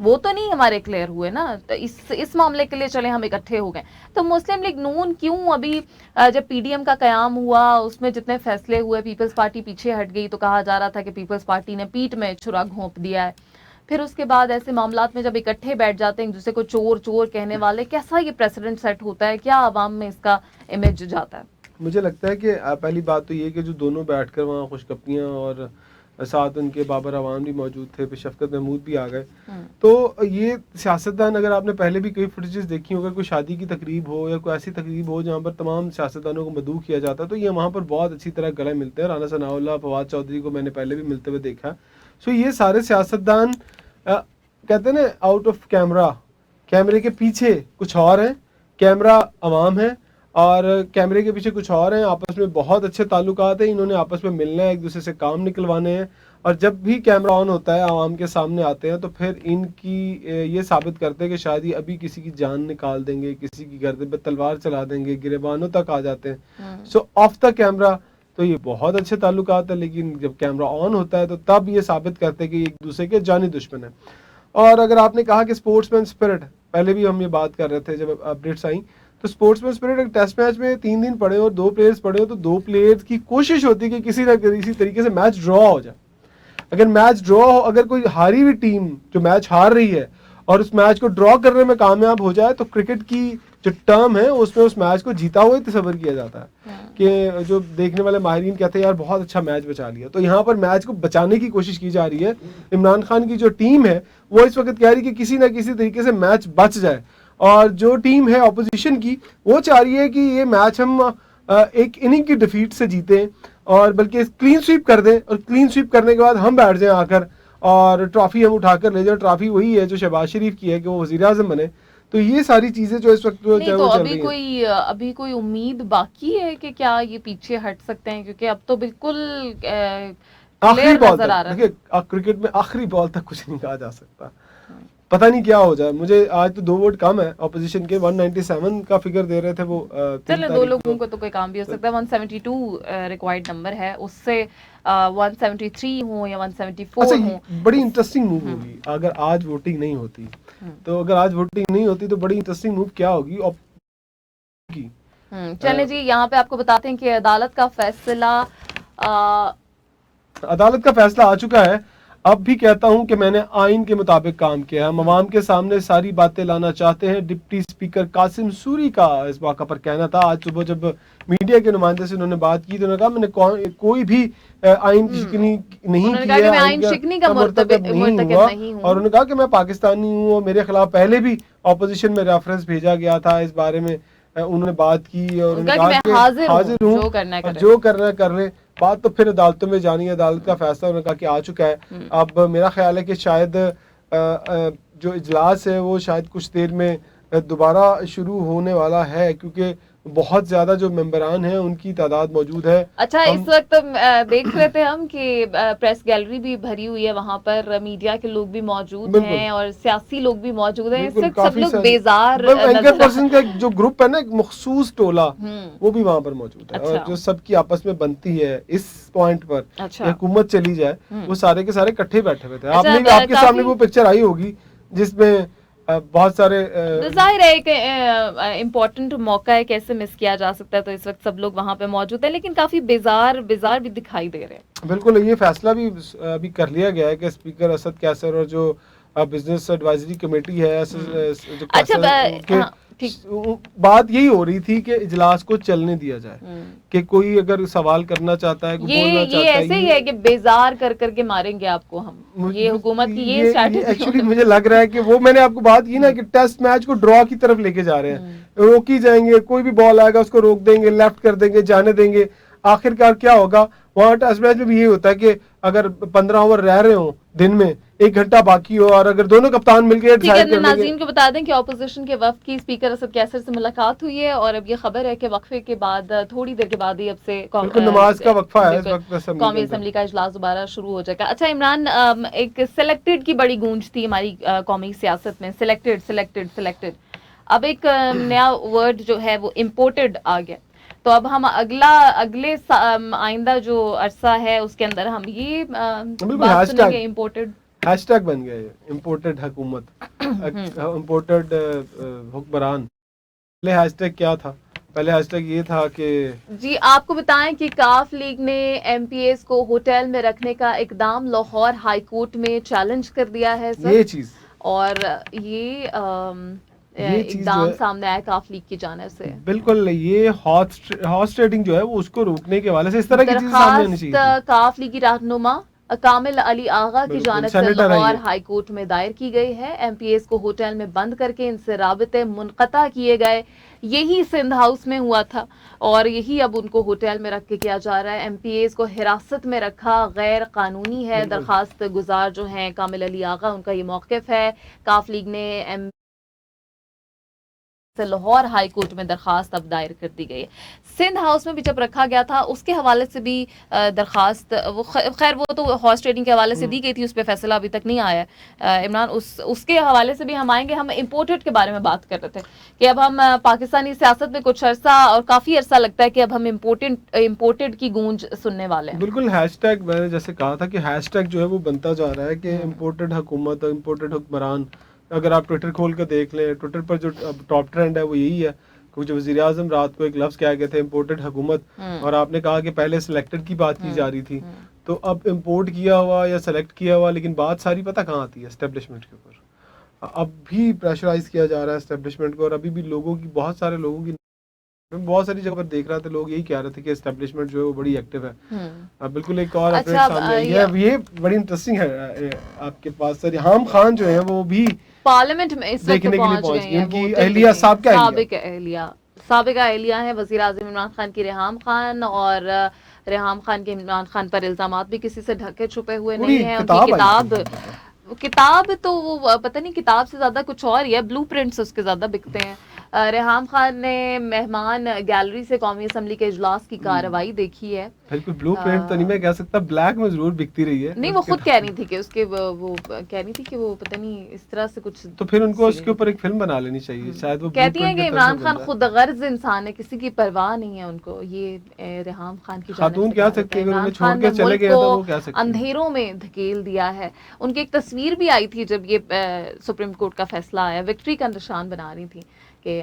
وہ تو نہیں ہمارے کلیئر ہوئے نا. تو اس معاملے کے لیے چلے ہم اکٹھے ہو گئے. تو مسلم لیگ نون کیوں ابھی جب پی ڈی ایم کا قیام ہوا اس میں جتنے فیصلے ہوئے پیپلز پارٹی پیچھے ہٹ گئی, تو کہا جا رہا تھا کہ پیپلز پارٹی نے پیٹ میں چھرا گھونپ دیا ہے. پھر اس کے بعد ایسے معاملات میں جب اکٹھے بیٹھ جاتے ہیں ایک دوسرے کو چور چور کہنے والے, کیسا یہ پریسیڈنٹ سیٹ ہوتا ہے, کیا عوام میں اس کا امیج جاتا ہے؟ مجھے لگتا ہے کہ پہلی بات تو یہ کہ جو دونوں بیٹھ کر وہاں خوش گپیاں اور ساتھ ان کے بابر اعوان بھی موجود تھے, پھر شفقت محمود بھی آ گئے. تو یہ سیاستدان, اگر آپ نے پہلے بھی کئی فوٹیجز دیکھی ہوں, اگر کوئی شادی کی تقریب ہو یا کوئی ایسی تقریب ہو جہاں پر تمام سیاستدانوں کو مدعو کیا جاتا ہے, تو یہ وہاں پر بہت اچھی طرح گلے ملتے ہیں. رانا ثناء اللہ, فواد چودھری کو میں نے پہلے بھی ملتے ہوئے دیکھا. سو یہ سارے سیاستدان کہتے ہیں نا آؤٹ آف کیمرہ, کیمرے کے پیچھے کچھ اور ہیں, کیمرہ عوام ہے اور کیمرے کے پیچھے کچھ اور ہیں. آپس میں بہت اچھے تعلقات ہیں, انہوں نے آپس میں ملنا ہے, ایک دوسرے سے کام نکلوانے ہیں, اور جب بھی کیمرہ آن ہوتا ہے عوام کے سامنے آتے ہیں تو پھر ان کی یہ ثابت کرتے ہیں کہ شاید یہ ابھی کسی کی جان نکال دیں گے, کسی کی گردن پہ تلوار چلا دیں گے, گریبانوں تک آ جاتے ہیں. سو آف دا کیمرہ تو یہ بہت اچھے تعلقات ہیں, لیکن جب کیمرہ آن ہوتا ہے تو تب یہ ثابت کرتے ہیں کہ یہ ایک دوسرے کے جانی دشمن ہیں. اور اگر آپ نے کہا کہ اسپورٹس مین اسپرٹ, پہلے بھی ہم یہ بات کر رہے تھے جب اپڈیٹس آئیں, تو اسپورٹس مین اسپرٹ ایک ٹیسٹ میچ میں 3 دن پڑے اور 2 پلیئرز پڑے ہو, تو 2 پلیئرز کی کوشش ہوتی ہے کہ کسی نہ کسی طریقے سے میچ ڈرا ہو جائے. اگر میچ ڈرا ہو, اگر کوئی ہاری ہوئی ٹیم جو میچ ہار رہی ہے اور اس میچ کو ڈرا کرنے میں کامیاب ہو جائے, تو کرکٹ کی جو ٹرم ہے اس میں اس میچ کو جیتا ہوا ہی تصور کیا جاتا ہے, کہ جو دیکھنے والے ماہرین کہتے ہیں یار بہت اچھا میچ بچا لیا. تو یہاں پر میچ کو بچانے کی کوشش کی جا رہی ہے. عمران خان کی جو ٹیم ہے وہ اس وقت کہہ رہی ہے کہ کسی نہ کسی طریقے سے میچ بچ جائے, اور جو ٹیم ہے اپوزیشن کی وہ چاہ رہی ہے کہ یہ میچ ہم ایک اننگ کی ڈیفیٹ سے جیتیں, اور بلکہ کلین سویپ کر دیں, اور کلین سویپ کرنے کے بعد ہم بیٹھ جائیں آ کر اور ٹرافی ہم اٹھا کر لے جائیں. ٹرافی وہی ہے جو شہباز شریف کی ہے کہ وہ وزیر اعظم بنے. تو یہ ساری چیزیں جو اس وقت نہیں, تو ابھی کوئی امید باقی ہے کہ کیا یہ پیچھے ہٹ سکتے ہیں, کیونکہ اب تو بالکل آخری بال نظر آ رہا ہے. دیکھیے کرکٹ میں آخری بال تک کچھ نہیں کہا جا سکتا, پتہ نہیں کیا ہو جائے. مجھے آج تو 2 ووٹ کم ہے اپوزیشن کے, 197 کا فگر دے رہے تھے وہ. چلے 2 لوگوں کو تو کوئی کام بھی ہو سکتا ہے. 172 ریکوائرڈ نمبر ہے, اس سے 173 ہوں یا 174 ہوں. بڑی انٹرسٹنگ موو ہوگی اگر آج ووٹنگ نہیں ہوتی. تو اگر آج ووٹنگ نہیں ہوتی تو بڑی انٹرسٹنگ موو کیا ہوگی چلیں جی, یہاں پہ آپ کو بتاتے ہیں کہ عدالت کا فیصلہ آ چکا ہے. اب بھی کہتا ہوں کہ میں نے آئین کے مطابق کام کیا. ہم عوام کے سامنے ساری باتیں لانا چاہتے ہیں. ڈپٹی اسپیکر قاسم سوری کا اس موقع پر کہنا تھا. آج صبح جب میڈیا کے نمائندے سے انہوں نے بات کی تو انہوں نے کہا میں نے کوئی بھی آئین کی شکنی نہیں کی ہے, آئین شکنی کا مرتکب نہیں ہوا, اور انہوں نے کہا کہ میں پاکستانی ہوں اور میرے خلاف پہلے بھی اپوزیشن میں ریفرنس بھیجا گیا تھا. اس بارے میں انہوں نے بات کی اور انہوں نے کہا کہ حاضر ہوں, جو کرنا کر لیں. بات تو پھر عدالتوں میں جانی ہے. عدالت کا فیصلہ انہوں نے کہا کہ آ چکا ہے. اب میرا خیال ہے کہ شاید جو اجلاس ہے وہ شاید کچھ دیر میں دوبارہ شروع ہونے والا ہے, کیونکہ بہت زیادہ جو ممبران ہیں ان کی تعداد موجود ہے. اچھا, اس وقت دیکھ رہے تھے ہم کہ پریس گیلری بھی بھری ہوئی ہے, وہاں پر میڈیا کے لوگ بھی موجود ہیں اور سیاسی لوگ بھی موجود ہیں. اس وقت سب لوگ بیزار اینکر پرسن کا جو گروپ ہے نا, ایک مخصوص ٹولہ, وہ بھی وہاں پر موجود ہے. اور جو سب کی آپس میں بنتی ہے اس پوائنٹ پر کہ حکومت چلی جائے, وہ سارے کے سارے اکٹھے بیٹھے ہوئے تھے. آپ کے سامنے وہ پکچر آئی ہوگی جس میں بہت سارے, ظاہر ہے ایک امپورٹنٹ موقع ہے, کیسے مس کیا جا سکتا ہے. تو اس وقت سب لوگ وہاں پہ موجود ہیں, لیکن کافی بیزار بھی دکھائی دے رہے ہیں. بالکل, یہ فیصلہ بھی ابھی کر لیا گیا ہے کہ اسپیکر اسد کیسر اور جو بزنس ایڈوائزری کمیٹی ہے, بات یہی ہو رہی تھی کہ اجلاس کو چلنے دیا جائے, کہ کوئی اگر سوال کرنا چاہتا ہے, بولنا چاہتا ہے. یہ ایسے ہی ہے کہ بیزار کر کے ماریں گے آپ کو ہم, یہ حکومت کی یہ اسٹریٹجی. ایکچولی مجھے لگ رہا ہے کہ وہ میں نے آپ کو بات کی نا کہ ٹیسٹ میچ کو ڈرا کی طرف لے کے جا رہے ہیں, روکی جائیں گے, کوئی بھی بال آئے گا اس کو روک دیں گے, لیفٹ کر دیں گے, جانے دیں گے. آخر کار کیا ہوگا وہاں ٹیسٹ میچ میں بھی یہی ہوتا ہے کہ اگر 15 اوور رہ رہے ہوں دن میں, 1 گھنٹہ باقی ہو, اور اگر دونوں کپتان مل کے ڈیسائیڈ کر لیں گے. ناظرین کو بتا دیں کہ اپوزیشن کے وفد کی اسپیکر اسد کیسر سے ملاقات ہوئی ہے, اور اب یہ خبر ہے کہ وقفے کے بعد تھوڑی دیر کے بعد ہی اب سے نماز کا وقفہ ہے اس وقت, قومی اسمبلی کا اجلاس دوبارہ شروع ہو جائے گا. اچھا عمران, ایک سلیکٹڈ کی بڑی گونج تھی ہماری قومی سیاست میں, سلیکٹڈ. اب ایک نیا ورڈ جو ہے وہ امپورٹڈ آ گیا. تو اب ہم اگلے آئندہ جو عرصہ ہے اس کے اندر ہم یہ بات سنیں گے امپورٹڈ. ہیش ٹیگ بن گیا ہے امپورٹڈ حکومت، امپورٹڈ حکمران. پہلے ہیش ٹیگ کیا تھا؟ پہلے ہیش ٹیگ یہ تھا کہ جی آپ کو بتائیں کہ کاف لیگ نے ایم پی ایس کو ہوٹل میں رکھنے کا اقدام لاہور ہائی کورٹ میں چیلنج کر دیا ہے سر. یہ چیز اور یہ چیز جو اقدام ہے سامنے آیا کاف لیگ کی جانب سے. بالکل یہ ہارس ٹریڈنگ جو ہے وہ اس کو روکنے کے حوالے سے اس طرح کی چیزیں سامنے آنی چاہیے. درخواست کاف لیگی رہنما کامل علی آغا کی جانب سے لاہور ہائی کورٹ میں دائر کی گئی ہے. ایم پی ایس کو ہوٹل میں بند کر کے ان سے رابطے منقطع کیے گئے. یہی سندھ ہاؤس میں ہوا تھا اور یہی اب ان کو ہوٹل میں رکھ کے کیا جا رہا ہے. ایم پی ایس کو حراست میں رکھا غیر قانونی ہے. درخواست گزار جو ہیں کامل علی آغا، ان کا یہ موقف ہے. کاف لیگ نے ایم سے لاہور ہائی کورٹ میں درخواست اب دائر کر دی گئی ہے. سندھ ہاؤس میں بھی جب رکھا گیا تھا اس کے حوالے سے بھی درخواست، وہ خیر وہ تو ہارس ٹریڈنگ کے حوالے سے دی گئی تھی، اس پہ فیصلہ ابھی تک نہیں آیا ہے. عمران اس کے حوالے سے بھی ہم آئیں گے. ہم امپورٹڈ کے بارے میں بات کر رہے تھے کہ اب ہم پاکستانی سیاست میں کچھ عرصہ اور کافی عرصہ لگتا ہے کہ اب ہم امپورٹڈ کی گونج سننے والے ہیں. بالکل ہیش ٹیگ میں نے جیسے کہا تھا کہ ہیش ٹیگ جو ہے وہ بنتا جا رہا ہے کہ امپورٹڈ حکومت، امپورٹڈ حکمران. اگر آپ ٹویٹر کھول کے دیکھ لیں، ٹویٹر پر جو ٹاپ ٹرینڈ ہے وہ یہی ہے. کیونکہ وزیر اعظم رات کو ایک لفظ کیا گئے تھے امپورٹڈ حکومت، اور آپ نے کہا کہ پہلے سلیکٹڈ کی بات کی جا رہی تھی، تو اب امپورٹ کیا ہوا یا سلیکٹ کیا ہوا، لیکن بات ساری پتہ کہاں آتی ہے؟ اسٹیبلشمنٹ کے اوپر. اب بھی پریشرائز کیا جا رہا ہے اسٹیبلشمنٹ کو، اور ابھی بھی لوگوں کی بہت سارے لوگوں کی بہت ساری جگہ پر دیکھ رہا تھا، لوگ یہی کہہ رہے تھے کہ اسٹیبلشمنٹ جو ہے وہ بڑی ایکٹیو ہے. بالکل ایک اور اپڈیٹ سامنے آئی ہے، یہ بڑی انٹرسٹنگ ہے آپ کے پاس. سر ریحام خان جو ہے وہ بھی پارلیمنٹ میں اس وقت پہنچ گئی ہیں. ان کی اہلیہ سابق اہلیہ ہیں وزیر اعظم عمران خان کی ریحام خان، اور ریحام خان کے عمران خان پر الزامات بھی کسی سے ڈھکے چھپے ہوئے نہیں ہیں. ان کی کتاب تو وہ پتہ نہیں کتاب سے زیادہ کچھ اور ہی ہے، بلو پرنٹس اس کے زیادہ بکتے ہیں. ریحام خان نے مہمان گیلری سے قومی اسمبلی کے اجلاس کی کارروائی دیکھی ہے. بالکل بلو پرنٹ تو نہیں میں کہہ سکتا، بلیک میں ضرور بکتی رہی ہے. نہیں وہ خود کہہ رہی تھی کہ اس کے وہ کہہ رہی تھی کہ وہ پتہ نہیں اس طرح سے کچھ، تو پھر ان کو اس کے اوپر ایک فلم بنا لینی چاہیے شاید. وہ کہتی ہیں کہ عمران خان خود غرض انسان ہے، کسی کی پرواہ نہیں ہے ان کو. یہ ریحام خان کی خاتون کہہ سکتی ہے، عمران خان نے چلے گئے تو وہ کہہ سکتی ہیں اندھیروں میں دھکیل دیا ہے. ان کی ایک تصویر بھی آئی تھی جب یہ سپریم کورٹ کا فیصلہ آیا، وکٹری کا نشان بنا رہی تھی. کہ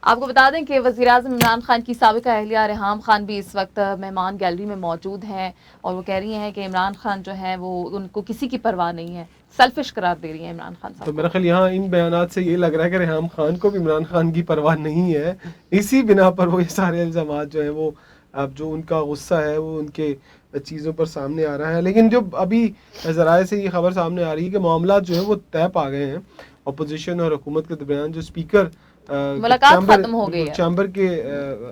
آپ کو بتا دیں کہ وزیر اعظم عمران خان کی سابقہ اہلیہ ریحام خان بھی اس وقت مہمان گیلری میں موجود ہیں، اور وہ کہہ رہی ہیں کہ عمران خان جو ہے وہ ان کو کسی کی پرواہ نہیں ہے، سیلفش قرار دے رہی ہیں عمران خان صاحب. تو میرا خیال یہاں ان بیانات سے یہ لگ رہا ہے کہ ریحام خان کو بھی عمران خان کی پرواہ نہیں ہے. اسی بنا پر وہ یہ سارے الزامات جو ہیں وہ اب جو ان کا غصہ ہے وہ ان کے چیزوں پر سامنے آ رہا ہے. لیکن جو ابھی ذرائع سے یہ خبر سامنے آ رہی ہے کہ معاملات جو ہیں وہ طے پا گئے ہیں. اپوزیشن اور حکومت کے درمیان جو اسپیکر ملاقات ختم ہو گئی ہے، چیمبر کے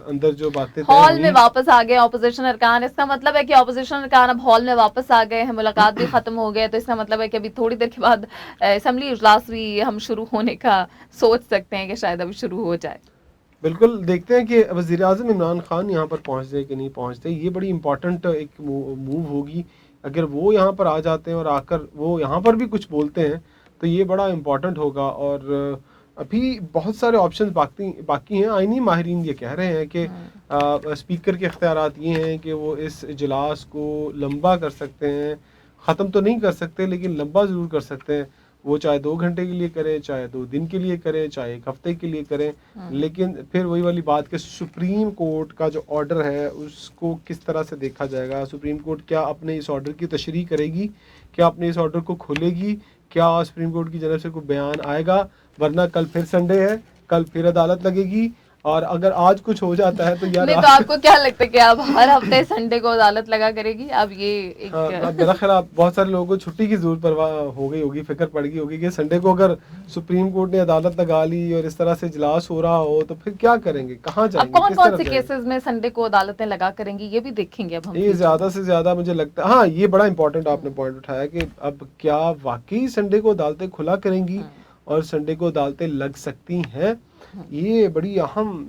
اندر جو باتیں ہال میں واپس آ گئے اپوزیشن ارکان. اس کا مطلب ہے کہ اپوزیشن ارکان اب ہال میں واپس آ گئے ہیں، ملاقات بھی ختم ہو گئے. تو اس کا مطلب ہے کہ ابھی تھوڑی دیر کے بعد اسمبلی اجلاس بھی ہم شروع ہونے کا سوچ سکتے ہیں کہ شاید ابھی شروع ہو جائے. بالکل دیکھتے ہیں کہ وزیر اعظم عمران خان یہاں پر پہنچتے کہ نہیں پہنچتے. یہ بڑی امپورٹنٹ ایک موو ہوگی. اگر وہ یہاں پر آ جاتے ہیں اور آ کر وہ یہاں پر بھی کچھ بولتے ہیں تو یہ بڑا امپورٹنٹ ہوگا. اور ابھی بہت سارے آپشنز باقی ہیں. آئینی ماہرین یہ کہہ رہے ہیں کہ اسپیکر کے اختیارات یہ ہیں کہ وہ اس اجلاس کو لمبا کر سکتے ہیں، ختم تو نہیں کر سکتے لیکن لمبا ضرور کر سکتے ہیں. وہ چاہے 2 گھنٹے کے لیے کریں، چاہے 2 دن کے لیے کریں، چاہے 1 ہفتے کے لیے کریں. لیکن پھر وہی والی بات کہ سپریم کورٹ کا جو آرڈر ہے اس کو کس طرح سے دیکھا جائے گا. سپریم کورٹ کیا اپنے اس آرڈر کی تشریح کرے گی، کیا اپنے اس آرڈر کو کھولے گی، کیا سپریم کورٹ کی جانب سے کوئی بیان آئے گا؟ ورنہ کل پھر سنڈے ہے، کل پھر عدالت لگے گی. اور اگر آج کچھ ہو جاتا ہے تو یار نہیں تو آپ کو کیا لگتا ہے کہ اب ہر ہفتے سنڈے کو عدالت لگا کرے گی؟ اب یہ میرا خیال بہت سارے لوگوں کو چھٹی کی ضرورت پرواہ ہو گئی ہوگی، فکر پڑ گئی ہوگی کہ سنڈے کو اگر سپریم کورٹ نے عدالت لگا لی اور اس طرح سے اجلاس ہو رہا ہو تو پھر کیا کریں گے، کہاں جائیں گے، کون کون سے کیسز میں سنڈے کو عدالتیں لگا کریں گی، یہ بھی دیکھیں گے اب ہم. یہ زیادہ سے زیادہ مجھے لگتا ہے ہاں یہ بڑا امپورٹنٹ آپ نے پوائنٹ اٹھایا کہ اب کیا واقعی سنڈے کو عدالتیں کھلا کریں گی اور سنڈے کو عدالتیں لگ سکتی ہیں. یہ بڑی اہم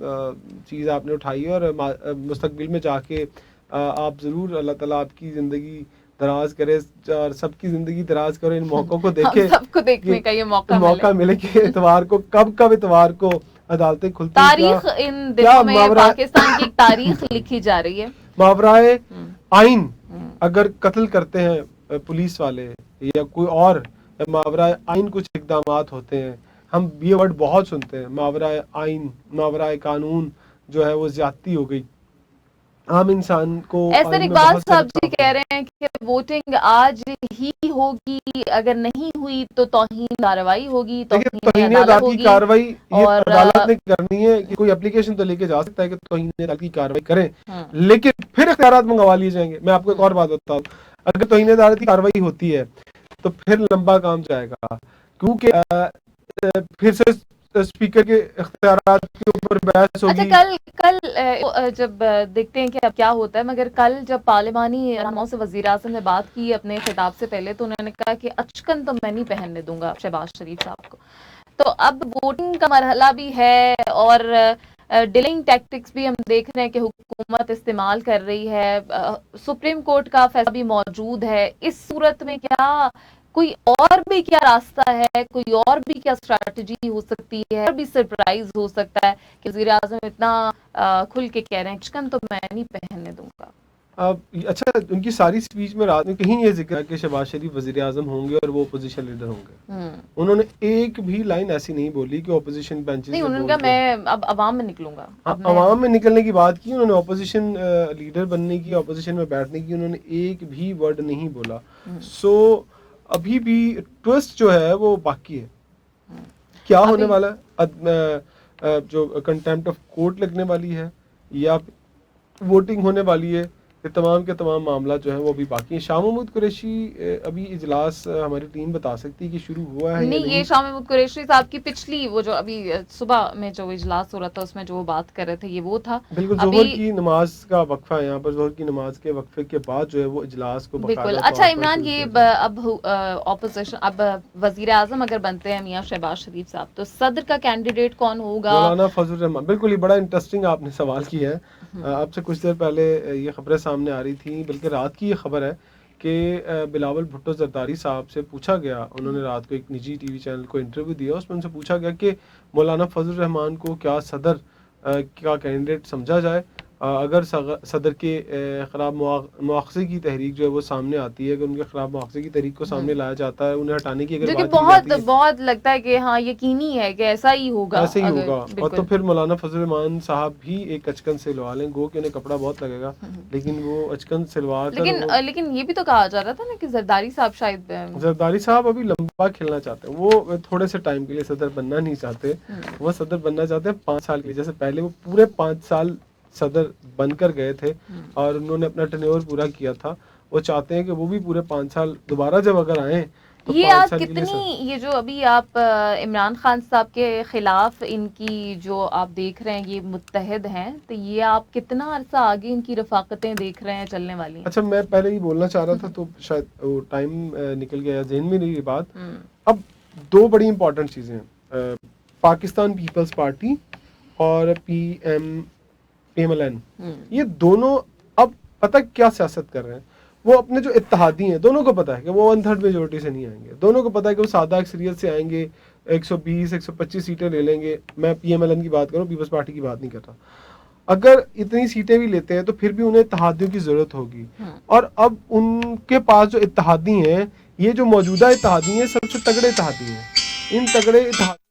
چیز آپ نے اٹھائی ہے. اور مستقبل میں جا کے آپ ضرور اللہ تعالیٰ آپ کی زندگی دراز کرے اور سب کی زندگی دراز کرے، ان موقعوں کو دیکھے، سب کو دیکھنے کا یہ موقع ملے کہ اتوار کو کب اتوار کو عدالتیں کھلتی ہیں. تاریخ ان دنوں میں پاکستان کی تاریخ لکھی جا رہی ہے. ماورائے آئین اگر قتل کرتے ہیں پولیس والے یا کوئی اور ماورائے آئین کچھ اقدامات ہوتے ہیں، ہم یہ ورڈ بہت سنتے ہیں، ماورائے آئین، ماورائے قانون جو ہے وہ زیادتی ہو گئی، عام انسان کو احسن آئین میں اقبال بہت سے صاحب جی اختلاف کہہ ہیں۔ رہے ہیں کہ ووٹنگ آج ہی ہوگی، اگر نہیں ہوئی تو توہین کارروائی ہوگی، دیکھیں توہین توہین عدالت عدالت کی ہوگی. کارروائی یہ اور عدالت نے کرنی ہے کہ کوئی اپلیکیشن تو لے کے جا سکتا ہے کہ توہین عدالت کی کارروائی کریں، ہاں لیکن پھر اختیارات منگوا لیے جائیں گے. میں آپ کو ایک اور بات بتاؤں، اگر توہین عدالت کی کارروائی ہوتی ہے تو پھر لمبا کام جائے گا، کیونکہ پھر سے اسپیکر کے اختیارات کے اوپر بحث اچھا، ہوگی. کل جب دیکھتے ہیں کہ اب کیا ہوتا ہے، مگر کل جب پارلیمانی رہنماؤں سے وزیر اعظم نے بات کی اپنے خطاب سے پہلے، تو انہوں نے کہا کہ اچکن تو میں نہیں پہننے دوں گا شہباز شریف صاحب کو. تو اب ووٹنگ کا مرحلہ بھی ہے اور ڈیلنگ ٹیکٹکس بھی ہم دیکھ رہے ہیں کہ حکومت استعمال کر رہی ہے. سپریم کورٹ کا فیصلہ بھی موجود ہے. اس صورت میں کیا کوئی اور بھی کیا راستہ ہے، کوئی اور بھی کیا اسٹریٹجی ہو سکتی ہے، اور بھی سرپرائز ہو سکتا ہے کہ وزیر اعظم اتنا کھل کے کہہ رہے ہیں چکن تو میں نہیں پہننے دوں گا؟ اب اچھا، ان کی ساری سپیچ میں رات میں کہیں یہ ذکر ہے کہ شہباز شریف وزیر اعظم ہوں گے اور وہ اپوزیشن لیڈر ہوں گے. انہوں نے ایک بھی لائن ایسی نہیں بولی کہ اپوزیشن بینچز نہیں، سے انہوں نے بول کہا کے میں اب عوام میں نکلوں گا. اب میں عوام میں نکلنے کی بات کی. انہوں نے اپوزیشن لیڈر بننے کی، اپوزیشن میں بیٹھنے کی انہوں نے ایک بھی ورڈ نہیں بولا. سو ابھی بھی ٹوسٹ جو ہے وہ باقی ہے. کیا ہونے ابھی والا ہے؟ جو کنٹیمپٹ آف کورٹ لگنے والی ہے یا ووٹنگ ہونے والی ہے، یہ تمام کے تمام معاملات جو ہیں وہ ابھی باقی ہیں. شاہ محمود قریشی ابھی اجلاس ہماری ٹیم بتا سکتی ہے کہ شروع ہوا ہے یا نہیں، یہ نہیں. شاہ محمود قریشی صاحب کی پچھلی وہ جو ابھی صبح میں جو اجلاس ہو رہا تھا اس میں جو وہ بات کر رہے تھے یہ وہ تھا. بالکل ابھی ظہر کی نماز کا وقفہ ہے یہاں پر، ظہر کی نماز کے وقفے کے بعد جو ہے وہ اجلاس کو بالکل. باقاعدہ اچھا طور پر عمران، شروع یہ کیا جائے گا. اب اپوزیشن اب وزیر اعظم اگر بنتے ہیں میاں شہباز شریف صاحب تو صدر کا کینڈیڈیٹ کون ہوگا؟ مولانا فضل الرحمان. بالکل، یہ بڑا انٹرسٹنگ آپ نے سوال کیا ہے. آپ سے کچھ دیر پہلے یہ خبریں سامنے آ رہی تھیں، بلکہ رات کی یہ خبر ہے کہ بلاول بھٹو زرداری صاحب سے پوچھا گیا، انہوں نے رات کو ایک نجی ٹی وی چینل کو انٹرویو دیا، اس میں ان سے پوچھا گیا کہ مولانا فضل الرحمان کو کیا صدر کا کینڈیڈیٹ سمجھا جائے اگر صدر کے خلاف مواخذے کی تحریک جو ہے وہ سامنے آتی ہے، اگر ان کے خلاف مواخذے کی تحریک کو سامنے لایا جاتا ہے، انہیں ہٹانے کی اگر جو کہ بات کی بہت جاتی ہے، بہت لگتا ہے کہ ہاں یقینی ہے کہ ایسا ہی ہوگا. ایسے ہی اگر ہوگا. اور تو بالکل. پھر مولانا فضل الرحمان صاحب بھی ایک اچکن سلوا لیں، گو کہ انہیں کپڑا بہت لگے گا، لیکن وہ اچکن سلوا کر وہ لیکن یہ بھی تو کہا جا رہا تھا نا کہ زرداری صاحب شاید زرداری صاحب ابھی لمبا کھیلنا چاہتے ہیں، وہ تھوڑے سے ٹائم کے لیے صدر بننا نہیں چاہتے. وہ صدر بننا چاہتے ہیں 5 سال کے لیے، جیسے پہلے وہ پورے 5 سال صدر بن کر گئے تھے اور انہوں نے اپنا ٹینیور پورا کیا تھا. وہ چاہتے ہیں کہ وہ بھی پورے 5 سال دوبارہ جب اگر آئیں تو یہ 5 آپ سال کے لیے کتنی یہ جو ابھی آپ عمران خان صاحب کے خلاف ان کی جو آپ دیکھ رہے ہیں یہ متحد ہیں، تو یہ آپ کتنا عرصہ آگے ان کی رفاقتیں دیکھ رہے ہیں چلنے والی ہیں؟ اچھا، میں پہلے ہی بولنا چاہ رہا تھا تو شاید وہ ٹائم نکل گیا، ذہن میں نہیں یہ بات. اب 2 بڑی امپورٹنٹ چیزیں ہیں، پاکستان پیپلز پارٹی اور پی ایم ایل این. یہ دونوں اب پتہ کیا سیاست کر رہے ہیں. وہ اپنے جو اتحادی ہیں دونوں کو پتہ ہے کہ وہ 1/3 میجورٹی سے نہیں آئیں گے، دونوں کو پتہ ہے کہ وہ سادہ اکثریت سے آئیں گے، 120 125 سیٹیں لے لیں گے. میں پی ایم ایل این کی بات کروں، پیپلز پارٹی کی بات نہیں کر رہا. اگر اتنی سیٹیں بھی لیتے ہیں تو پھر بھی انہیں اتحادیوں کی ضرورت ہوگی. اور اب ان کے پاس جو اتحادی ہیں، یہ جو موجودہ اتحادی ہیں سب سے تگڑے اتحادی ہیں. ان تگڑے اتحادی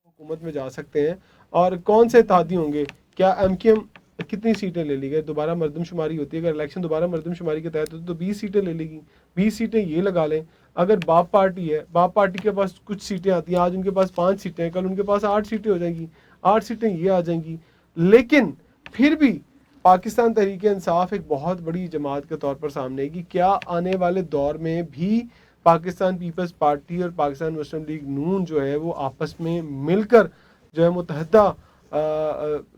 حکومت میں جا سکتے ہیں. اور کون سے اتحادی ہوں گے؟ کیا ایم کیو ایم کتنی سیٹیں لے لی گئی؟ دوبارہ مردم شماری ہوتی ہے، اگر الیکشن دوبارہ مردم شماری کے تحت ہوتی تو 20 سیٹیں لے لے گی. 20 سیٹیں یہ لگا لیں. اگر باپ پارٹی ہے، باپ پارٹی کے پاس کچھ سیٹیں آتی ہیں، آج ان کے پاس 5 سیٹیں ہیں، کل ان کے پاس 8 سیٹیں ہو جائیں گی، 8 سیٹیں یہ آ جائیں گی. لیکن پھر بھی پاکستان تحریک انصاف ایک بہت بڑی جماعت کے طور پر سامنے ہے کہ کیا آنے والے دور میں بھی پاکستان پیپلز پارٹی اور پاکستان مسلم لیگ نون جو ہے وہ آپس میں مل کر جو ہے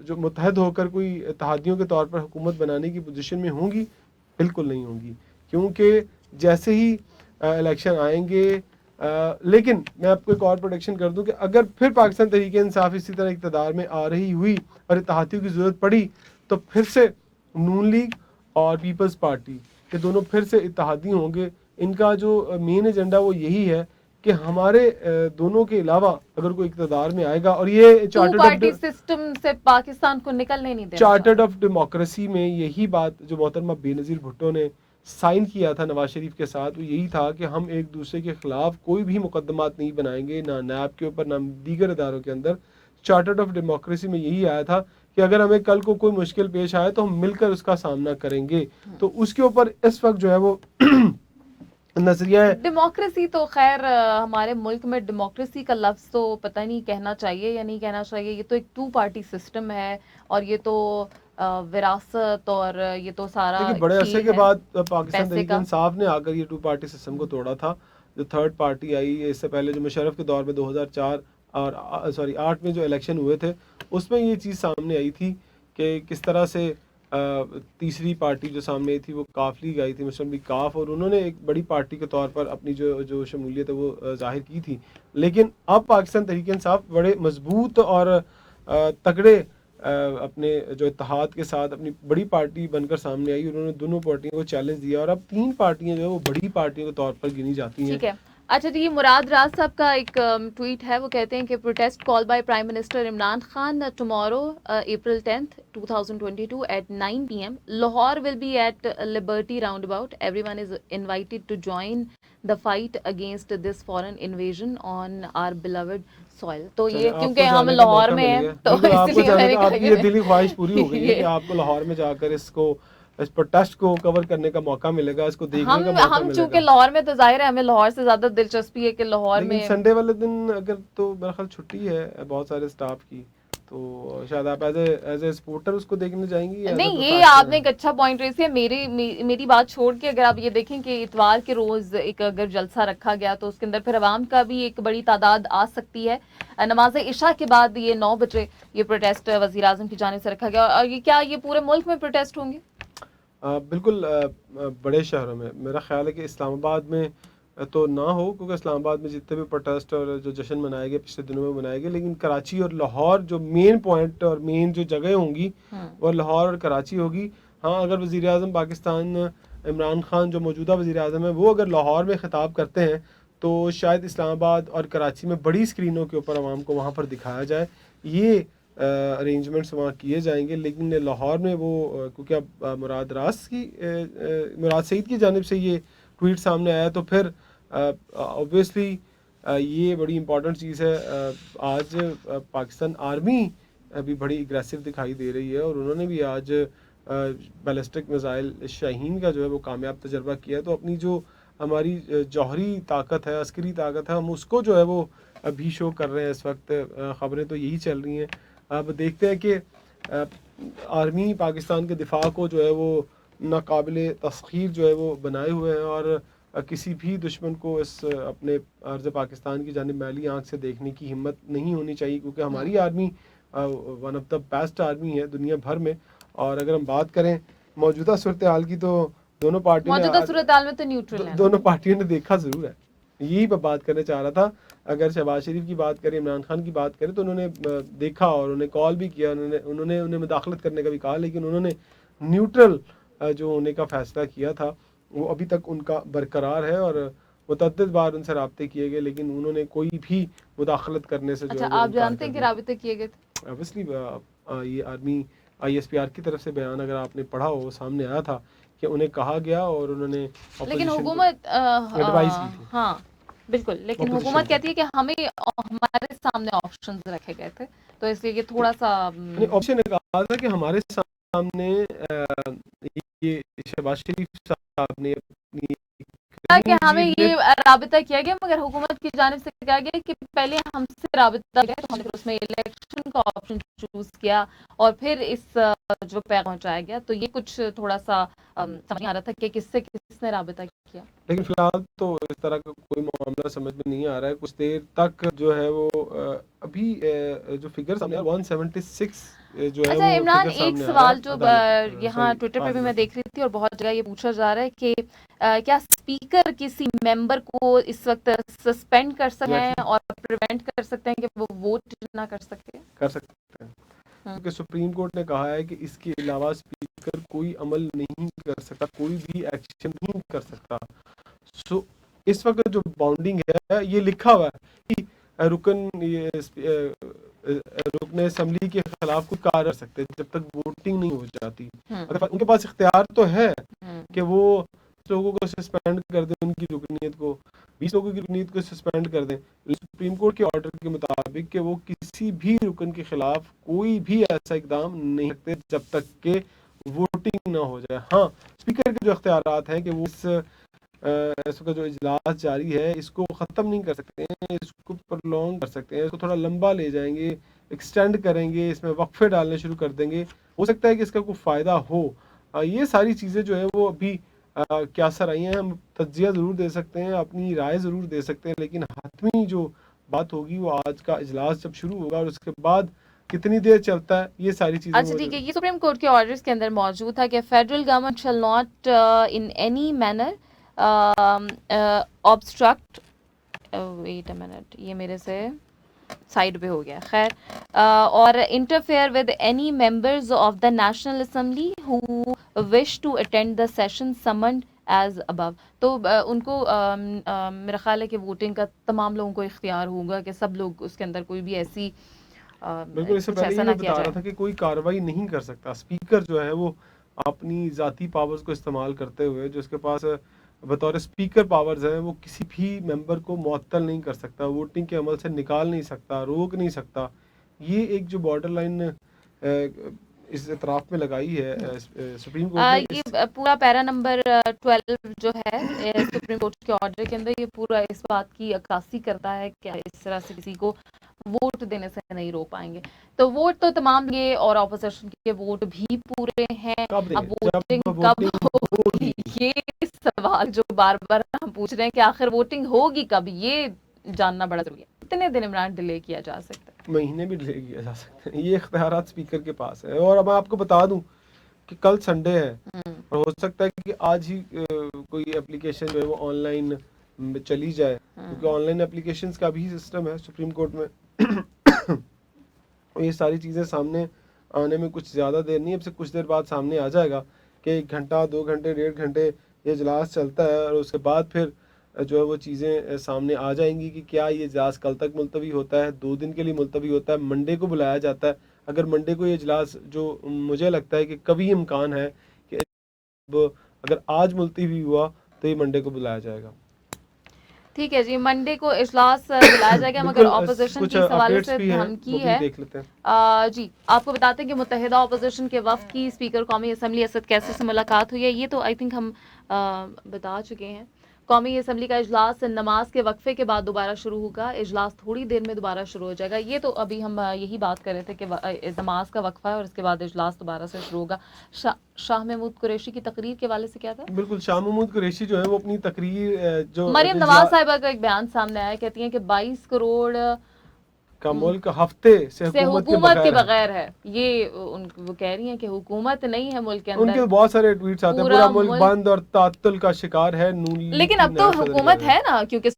جو متحد ہو کر کوئی اتحادیوں کے طور پر حکومت بنانے کی پوزیشن میں ہوں گی؟ بالکل نہیں ہوں گی، کیونکہ جیسے ہی الیکشن آئیں گے. لیکن میں آپ کو ایک اور پروڈکشن کر دوں کہ اگر پھر پاکستان تحریک انصاف اسی طرح اقتدار میں آ رہی ہوئی اور اتحادیوں کی ضرورت پڑی تو پھر سے نون لیگ اور پیپلز پارٹی کے دونوں پھر سے اتحادی ہوں گے. ان کا جو مین ایجنڈا وہ یہی ہے کہ ہمارے دونوں کے علاوہ اگر کوئی اقتدار میں آئے گا، اور یہ ٹو پارٹی سسٹم سے پاکستان کو نکلنے نہیں دینا چارٹرڈ آف ڈیموکریسی میں یہی بات جو محترمہ بے نظیر بھٹو نے سائن کیا تھا نواز شریف کے ساتھ، وہ یہی تھا کہ ہم ایک دوسرے کے خلاف کوئی بھی مقدمات نہیں بنائیں گے، نہ نیب کے اوپر نہ دیگر اداروں کے اندر. چارٹرڈ آف ڈیموکریسی میں یہی آیا تھا کہ اگر ہمیں کل کو کوئی مشکل پیش آئے تو ہم مل کر اس کا سامنا کریں گے. تو اس کے اوپر اس وقت جو ہے وہ نظریہ ہے. ڈیموکریسی تو خیر ہمارے ملک میں ڈیموکریسی کا لفظ تو پتہ نہیں کہنا چاہیے یا نہیں کہنا چاہیے. یہ تو ایک 2 پارٹی سسٹم ہے اور یہ تو وراثت اور یہ تو سارا لیکن بڑے عرصے کے بعد پاکستان پیسے تحریک کا. انصاف نے آ کر یہ 2 پارٹی سسٹم کو توڑا تھا. جو تھرڈ پارٹی آئی اس سے پہلے جو مشرف کے دور میں 2004 اور 8 میں جو الیکشن ہوئے تھے اس میں یہ چیز سامنے آئی تھی کہ کس طرح سے تیسری پارٹی جو سامنے آئی تھی وہ کاف لیگ آئی تھی، مسلم لیگ کاف، اور انہوں نے ایک بڑی پارٹی کے طور پر اپنی جو شمولیت ہے وہ ظاہر کی تھی. لیکن اب پاکستان تحریک انصاف بڑے مضبوط اور تگڑے اپنے جو اتحاد کے ساتھ اپنی بڑی پارٹی بن کر سامنے آئی. انہوں نے دونوں پارٹیوں کو چیلنج دیا اور اب 3 پارٹیاں جو ہے وہ بڑی پارٹیوں کے طور پر گنی جاتی ہیں. ٹھیک ہے. اچھا جی، مراد راز صاحب کا ایک ٹویٹ ہے، وہ کہتے ہیں کہ protest call by prime minister Imran Khan tomorrow April 10th 2022 at 9 PM Lahore will be at Liberty Roundabout. Everyone is invited to join the fight against this foreign invasion on our beloved soil. تو یہ کیونکہ ہم لاہور میں ہیں تو اس لیے میں نے کہا آپ کی یہ دلی خواہش پوری ہو گئی ہے کہ آپ کو لاہور میں جا کر اس پروٹیسٹ کو کور کرنے کا موقع ملے گا، اس کو دیکھنے کا موقع ملے گا. ہم چونکہ لاہور میں تو ظاہر ہے ہمیں لاہور سے زیادہ دلچسپی ہے کہ لاہور میں سنڈے والے دن اگر تو میرا خیال چھٹی ہے بہت سارے اسٹاف کی، تو شاید آپ ایز اے سپورٹر اس کو دیکھنے جائیں گی. نہیں، یہ آپ نے ایک اچھا پوائنٹ ریز کیا. میری بات چھوڑ کے اگر آپ یہ دیکھیں کہ اتوار کے روز ایک اگر جلسہ رکھا گیا تو اس کے اندر پھر عوام کا بھی ایک بڑی تعداد آ سکتی ہے. نماز عشاء کے بعد یہ 9 بجے یہ پروٹیسٹ وزیر اعظم کی جانب سے رکھا گیا. اور یہ کیا یہ پورے ملک میں پروٹیسٹ ہوں گے؟ بالکل بڑے شہروں میں میرا خیال ہے کہ اسلام آباد میں تو نہ ہو، کیونکہ اسلام آباد میں جتنے بھی پروٹیسٹ اور جو جشن منائے گئے پچھلے دنوں میں منائے گئے، لیکن کراچی اور لاہور جو مین پوائنٹ اور مین جو جگہ ہوں گی وہ لاہور اور کراچی ہوگی. ہاں، اگر وزیر اعظم پاکستان عمران خان جو موجودہ وزیر اعظم ہیں وہ اگر لاہور میں خطاب کرتے ہیں تو شاید اسلام آباد اور کراچی میں بڑی اسکرینوں کے اوپر عوام کو وہاں پر دکھایا جائے. یہ ارینجمنٹس وہاں کیے جائیں گے. لیکن لاہور میں وہ کیونکہ اب مراد سعید کی جانب سے یہ ٹویٹ سامنے آیا تو پھر اوبویسلی یہ بڑی امپورٹنٹ چیز ہے. آج پاکستان آرمی بھی بڑی اگریسو دکھائی دے رہی ہے اور انہوں نے بھی آج بیلسٹک میزائل شاہین کا جو ہے وہ کامیاب تجربہ کیا. تو اپنی جو ہماری جوہری طاقت ہے، عسکری طاقت ہے، ہم اس کو جو ہے وہ ابھی شو کر رہے ہیں. اس وقت خبریں تو یہی چل رہی ہیں. اب دیکھتے ہیں کہ آرمی پاکستان کے دفاع کو جو ہے وہ ناقابل تسخیر جو ہے وہ بنائے ہوئے ہیں اور کسی بھی دشمن کو اس اپنے عرض پاکستان کی جانب میلی آنکھ سے دیکھنے کی ہمت نہیں ہونی چاہیے، کیونکہ ہماری army one of the best army ہے دنیا بھر میں. اور اگر ہم بات کریں موجودہ صورتحال کی تو دونوں پارٹیوں نے دیکھا ضرور ہے. یہی میں بات کرنا چاہ رہا تھا. اگر شہباز شریف کی بات کریں، عمران خان کی بات کریں، تو انہوں نے دیکھا اور انہوں نے کال بھی کیا، انہوں نے مداخلت کرنے کا بھی کہا، لیکن انہوں نے نیوٹرل جو ہونے کا فیصلہ کیا تھا وہ ابھی تک ان کا برقرار ہے اور متعدد بار ان سے رابطے کیے گئے، لیکن انہوں نے کوئی بھی مداخلت کرنے سے جو ہے آپ جانتے ہیں کہ رابطے کیے گئے تھے؟ اوبیسلی یہ آرمی ISPR کی طرف سے بیان اگر آپ نے پڑھا ہو سامنے آیا تھا کہ انہیں کہا گیا اور انہوں نے لیکن حکومت ایڈوائز کی تھی. ہاں بالکل، لیکن حکومت کہتی ہے کہ ہمیں ہمارے سامنے آپشنز رکھے گئے تھے تو اس لیے یہ تھوڑا سا آپشن نے کہا تھا کہ ہمارے سامنے یہ شہباز شریف صاحب نے اپنی کہ ہمیں یہ رابطہ کیا گیا، مگر حکومت کی جانب سے کہا گیا کہ پہلے ہم سے رابطہ کیا تو ہم نے اس میں الیکشن کا آپشن چوز کیا اور پھر اس جو پیغام پہنچایا گیا. تو یہ کچھ تھوڑا سا سمجھ نہیں آ رہا تھا کہ کس سے کس نے رابطہ کیا. لیکن فی الحال تو اس طرح کا کوئی معاملہ سمجھ میں نہیں آ رہا ہے. کچھ دیر تک جو ہے وہ ابھی جو فگر سامنے 176 جو ہے. اچھا عمران، ایک سوال جو یہاں ٹویٹر پہ بھی میں دیکھ رہی تھی اور بہت جگہ یہ پوچھا جا رہا ہے کہ کیا اسپیکر کسی ممبر کو اس وقت سسپینڈ کر سکتے ہیں اور پریونٹ کر سکتے ہیں کہ وہ ووٹ نہ کر سکتے ہیں؟ کیونکہ سپریم کورٹ نے کہا ہے کہ اس کے علاوہ اسپیکر کوئی عمل نہیں کر سکتا، کوئی بھی ایکشن نہیں کر سکتا. سو اس وقت جو باؤنڈنگ ہے یہ لکھا ہوا ہے کہ رکن اسمبلی کے خلاف کوئی کار کر سکتے جب تک ووٹنگ نہیں ہو جاتی. اگر ان کے پاس اختیار تو ہے کہ وہ لوگوں کو سسپینڈ کر دیں ان کی رکنیت کو، 20 لوگوں کی رکنیت کو سسپینڈ کر دیں سپریم کورٹ کے آرڈر کے مطابق کہ وہ کسی بھی رکن کے خلاف کوئی بھی ایسا اقدام نہیں کرتے جب تک کہ ووٹنگ نہ ہو جائے. ہاں اسپیکر کے جو اختیارات ہیں کہ وہ اس کا جو اجلاس جاری ہے اس کو ختم نہیں کر سکتے ہیں، اس کو پرولونگ کر سکتے ہیں، اس کو تھوڑا لمبا لے جائیں گے، ایکسٹینڈ کریں گے، اس میں وقفے ڈالنے شروع کر دیں گے، ہو سکتا ہے کہ اس کا کوئی فائدہ ہو. یہ ساری چیزیں جو ہے وہ ابھی کیا سر آئی ہیں، ہم تجزیہ ضرور دے سکتے ہیں، اپنی رائے ضرور دے سکتے ہیں، لیکن حتمی جو بات ہوگی وہ آج کا اجلاس جب شروع ہوگا اور اس کے بعد کتنی دیر چلتا ہے یہ ساری چیزیں. اچھا ٹھیک ہے، یہ سپریم کورٹ کے آرڈرز کے اندر موجود تھا کہ federal government shall not in any manner obstruct wait a minute, یہ میرے سے سائڈ پہ ہو گیا، خیر، اور interfere with any members of the national assembly who wish to attend the session summoned as above. تو ان کو میرا خیال ہے کہ ووٹنگ کا تمام لوگوں کو اختیار ہوگا کہ سب لوگ اس کے اندر کوئی بھی ایسی بالکل اس سے پہلے یہ بتا رہا تھا کہ کوئی کارروائی نہیں کر سکتا اسپیکر جو ہے وہ اپنی ذاتی پاورز کو استعمال کرتے ہوئے، جو اس کے پاس بطور اسپیکر پاورز ہیں، وہ کسی بھی ممبر کو معطل نہیں کر سکتا، ووٹنگ کے عمل سے نکال نہیں سکتا، روک نہیں سکتا. یہ ایک جو بارڈر لائن اس اطراف میں لگائی ہے سپریم کورٹ نے. یہ پورا پیرا نمبر 12 جو ہے سپریم کورٹ کے آرڈر کے اندر، یہ پورا اس بات کی عکاسی کرتا ہے کہ اس طرح سے کسی کو ووٹ دینے سے نہیں روک پائیں گے. تو ووٹ تو تمام یہ اور اپوزیشن کے ووٹ بھی پورے ہیں. اب ووٹنگ کب ہوگی یہ سوال جو بار بار ہم پوچھ رہے ہیں کہ آخر ووٹنگ ہوگی کب، یہ جاننا بڑا ضروری ہے. کتنے دن عمران ڈیلے کیا جا سکتا ہے؟ مہینے بھی ڈیلے کیا جا سکتا ہے، یہ اختیارات اسپیکر کے پاس ہے. اور اب میں آپ کو بتا دوں کہ کل سنڈے ہے اور ہو سکتا ہے کہ آج ہی کوئی اپلیکیشن جو ہے وہ آن لائن چلی جائے، کیونکہ آن لائن اپلیکیشنز کا بھی سسٹم ہے سپریم کورٹ میں. یہ ساری چیزیں سامنے آنے میں کچھ زیادہ دیر نہیں، اب سے کچھ دیر بعد سامنے آ جائے گا کہ 1 گھنٹہ 2 گھنٹے 1.5 گھنٹے یہ اجلاس چلتا ہے، اور اس کے بعد پھر جو ہے وہ چیزیں سامنے آ جائیں گی کہ کیا یہ اجلاس کل تک ملتوی ہوتا ہے، 2 دن کے لیے ملتوی ہوتا ہے، منڈے کو بلایا جاتا ہے. اگر منڈے کو یہ اجلاس، جو مجھے لگتا ہے کہ کبھی امکان ہے کہ اگر آج ملتوی ہوا تو یہ منڈے کو بلایا جائے گا. ٹھیک ہے جی، منڈے کو اجلاس بلایا جائے گا، مگر اپوزیشن کی اس حوالے سے دھمکی ہے. جی آپ کو بتاتے ہیں کہ متحدہ اپوزیشن کے وفد کی اسپیکر قومی اسمبلی اسد کیسر سے ملاقات ہوئی ہے. یہ تو آئی تھنک ہم بتا چکے ہیں. قومی اسمبلی کا اجلاس نماز کے وقفے کے بعد دوبارہ شروع ہوگا. اجلاس تھوڑی دیر میں دوبارہ شروع ہو جائے گا. یہ تو ابھی ہم یہی بات کر رہے تھے کہ نماز کا وقفہ ہے اور اس کے بعد اجلاس دوبارہ سے شروع ہوگا. شاہ محمود قریشی کی تقریر کے حوالے سے کیا تھا؟ بالکل، شاہ محمود قریشی جو ہے وہ اپنی تقریر، جو مریم نواز صاحبہ کا ایک بیان سامنے آیا، کہتی ہیں کہ 22 کروڑ کا ملک ہفتے سے حکومت کے بغیر ہے. یہ وہ کہہ رہی ہیں کہ حکومت نہیں ہے ملک کے اندر. ان کے بہت سارے ٹویٹس آتے ہیں پورا ملک بند اور تعطل کا شکار ہے. لیکن اب تو حکومت ہے نا، کیونکہ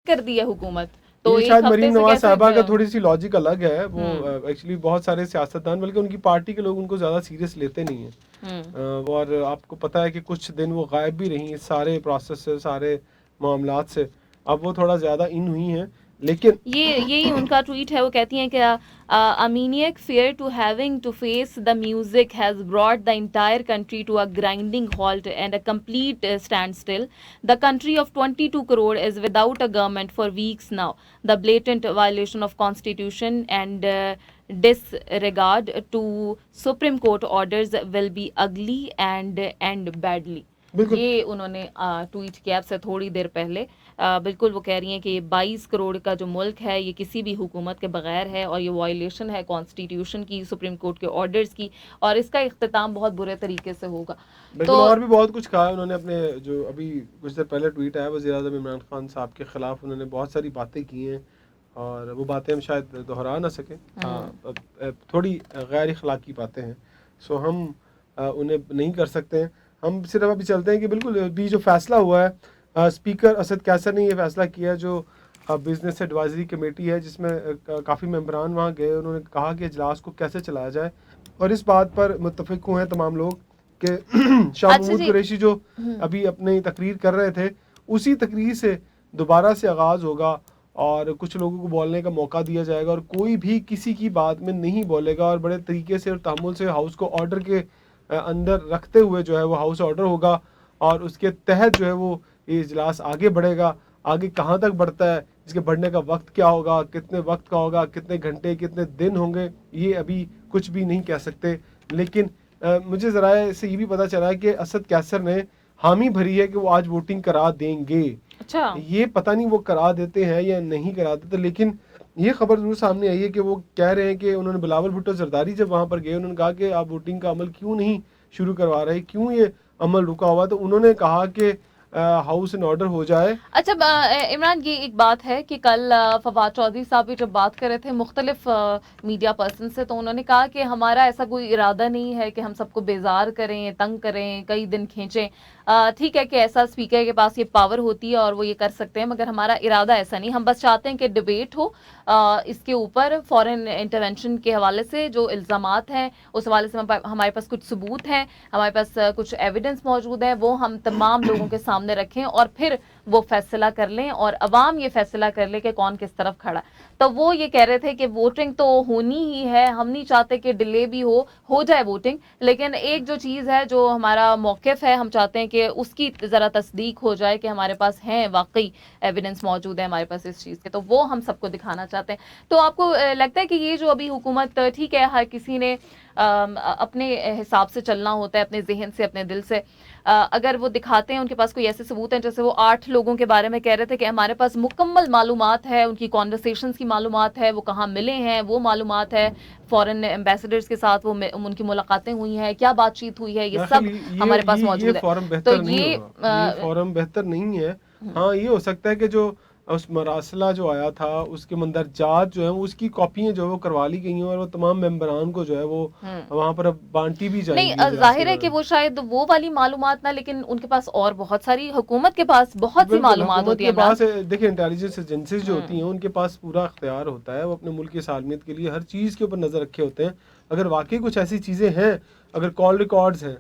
کر دی ہے حکومت. تو شاید مریم نواز صاحبہ کا تھوڑی سی لاجک الگ ہے. وہ ایکچولی بہت سارے سیاستدان، بلکہ ان کی پارٹی کے لوگ ان کو زیادہ سیریس لیتے نہیں ہیں. اور آپ کو پتہ ہے کہ کچھ دن وہ غائب بھی رہی سارے پروسیس سے، سارے معاملات سے. اب وہ تھوڑا زیادہ ان ہوئی ہیں. لیکن یہی ان کا ٹویٹ ہے. وہ کہتی ہیں کہ a maniac fear to having to face the music has brought the entire country to a grinding halt and a complete standstill. The country of 22 crore is without a government for weeks now. The blatant violation of constitution and disregard to Supreme Court orders will be ugly and end badly. یہ انہوں نے tweet کیا اب سے تھوڑی دیر پہلے. بالکل وہ کہہ رہی ہیں کہ یہ 22 کروڑ کا جو ملک ہے یہ کسی بھی حکومت کے بغیر ہے، اور یہ وائلیشن ہے کانسٹیٹیوشن کی، سپریم کورٹ کے آرڈرز کی، اور اس کا اختتام بہت برے طریقے سے ہوگا. تو اور بھی بہت کچھ کہا انہوں نے اپنے جو ابھی کچھ دیر پہلے ٹویٹ آیا وزیر اعظم عمران خان صاحب کے خلاف. انہوں نے بہت ساری باتیں کی ہیں اور وہ باتیں ہم شاید دہرا نہ سکیں، تھوڑی غیر اخلاقی باتیں ہیں، سو ہم انہیں نہیں کر سکتے ہیں. ہم صرف ابھی چلتے ہیں کہ بالکل بھی جو فیصلہ ہوا ہے، اسپیکر اسد کیسر نے یہ فیصلہ کیا، جو بزنس ایڈوائزری کمیٹی ہے جس میں کافی ممبران وہاں گئے. انہوں نے کہا کہ اجلاس کو کیسے چلایا جائے، اور اس بات پر متفق ہوئے ہیں تمام لوگ کہ شاہ محمود قریشی جو ابھی اپنی تقریر کر رہے تھے اسی تقریر سے دوبارہ سے آغاز ہوگا، اور کچھ لوگوں کو بولنے کا موقع دیا جائے گا، اور کوئی بھی کسی کی بات میں نہیں بولے گا، اور بڑے طریقے سے اور تحمل سے ہاؤس کو آرڈر کے اندر رکھتے ہوئے جو ہے وہ ہاؤس آرڈر ہوگا. اور اس کے تحت جو ہے وہ یہ اجلاس آگے بڑھے گا. آگے کہاں تک بڑھتا ہے, اس کے بڑھنے کا وقت کیا ہوگا, کتنے وقت کا ہوگا, کتنے گھنٹے کتنے دن ہوں گے, یہ ابھی کچھ بھی نہیں کہہ سکتے. لیکن مجھے ذرائع سے یہ بھی پتہ چلا ہے کہ اسد کیسر نے حامی بھری ہے کہ وہ آج ووٹنگ کرا دیں گے. اچھا. یہ پتہ نہیں وہ کرا دیتے ہیں یا نہیں کرا دیتے, لیکن یہ خبر ضرور سامنے آئی ہے کہ وہ کہہ رہے ہیں کہ انہوں نے بلاول بھٹو زرداری جب وہاں پر گئے, انہوں نے کہا کہ آپ ووٹنگ کا عمل کیوں نہیں شروع کروا رہے, کیوں یہ عمل رکا ہوا. تو انہوں نے کہا کہ ہاؤس ان آرڈر ہو جائے. اچھا عمران, یہ ایک بات ہے کہ کل فواد چودھری صاحب بھی جب بات کر رہے تھے مختلف میڈیا پرسن سے, تو انہوں نے کہا کہ ہمارا ایسا کوئی ارادہ نہیں ہے کہ ہم سب کو بیزار کریں, تنگ کریں, کئی دن کھینچیں. ٹھیک ہے کہ ایسا اسپیکر کے پاس یہ پاور ہوتی ہے اور وہ یہ کر سکتے ہیں, مگر ہمارا ارادہ ایسا نہیں. ہم بس چاہتے ہیں کہ ڈبیٹ ہو اس کے اوپر فورن انٹرونشن کے حوالے سے جو الزامات ہیں اس حوالے سے ہمارے پاس کچھ ثبوت ہیں, ہمارے پاس کچھ ایویڈنس موجود ہے, وہ ہم تمام لوگوں کے سامنے رکھیں اور پھر وہ فیصلہ کر لیں اور عوام یہ فیصلہ کر لے کہ کون کس طرف کھڑا. تو وہ یہ کہہ رہے تھے کہ ووٹنگ تو ہونی ہی ہے, ہم نہیں چاہتے کہ ڈیلے بھی ہو جائے ووٹنگ, لیکن ایک جو چیز ہے جو ہمارا موقف ہے, ہم چاہتے ہیں کہ اس کی ذرا تصدیق ہو جائے کہ ہمارے پاس ہیں واقعی ایویڈنس موجود ہے ہمارے پاس اس چیز کے, تو وہ ہم سب کو دکھانا چاہتے ہیں. تو آپ کو لگتا ہے کہ یہ جو ابھی حکومت, ٹھیک ہے ہر کسی نے اپنے حساب سے چلنا ہوتا ہے, اپنے ذہن سے, اپنے دل سے, اگر وہ دکھاتے ہیں ان کے پاس کوئی ایسے ثبوت ہیں, جیسے وہ 8 لوگوں کے بارے میں کہہ رہے تھے کہ ہمارے پاس مکمل معلومات ہے, ان کی کانورسیشنز کی معلومات ہے, وہ کہاں ملے ہیں وہ معلومات ہے, فورن ایمبیسڈرز کے ساتھ وہ ان کی ملاقاتیں ہوئی ہیں, کیا بات چیت ہوئی ہے, یہ سب ہمارے پاس موجود ہے. یہ فورم بہتر نہیں ہوگا, یہ فورم بہتر نہیں ہے. ہاں یہ ہو سکتا ہے کہ جو اس مراسلہ جو آیا تھا اس کے مندرجات جو ہیں اس کی کاپیاں جو ہے وہ کروا لی گئی ہیں اور وہ تمام ممبران کو جو ہے وہ وہاں پر بانٹی بھی جائیں گی. نہیں, ظاہر ہے کہ وہ شاید وہ والی معلومات نہ, لیکن ان کے پاس اور بہت ساری, حکومت کے پاس بہت سی معلومات ہوتی ہیں. دیکھیں انٹیلیجنس ایجنسیز جو ہوتی ہیں ان کے پاس پورا اختیار ہوتا ہے, وہ اپنے ملک کی سالمیت کے لیے ہر چیز کے اوپر نظر رکھے ہوتے ہیں. اگر واقعی کچھ ایسی چیزیں ہیں, اگر کال ریکارڈز ہیں,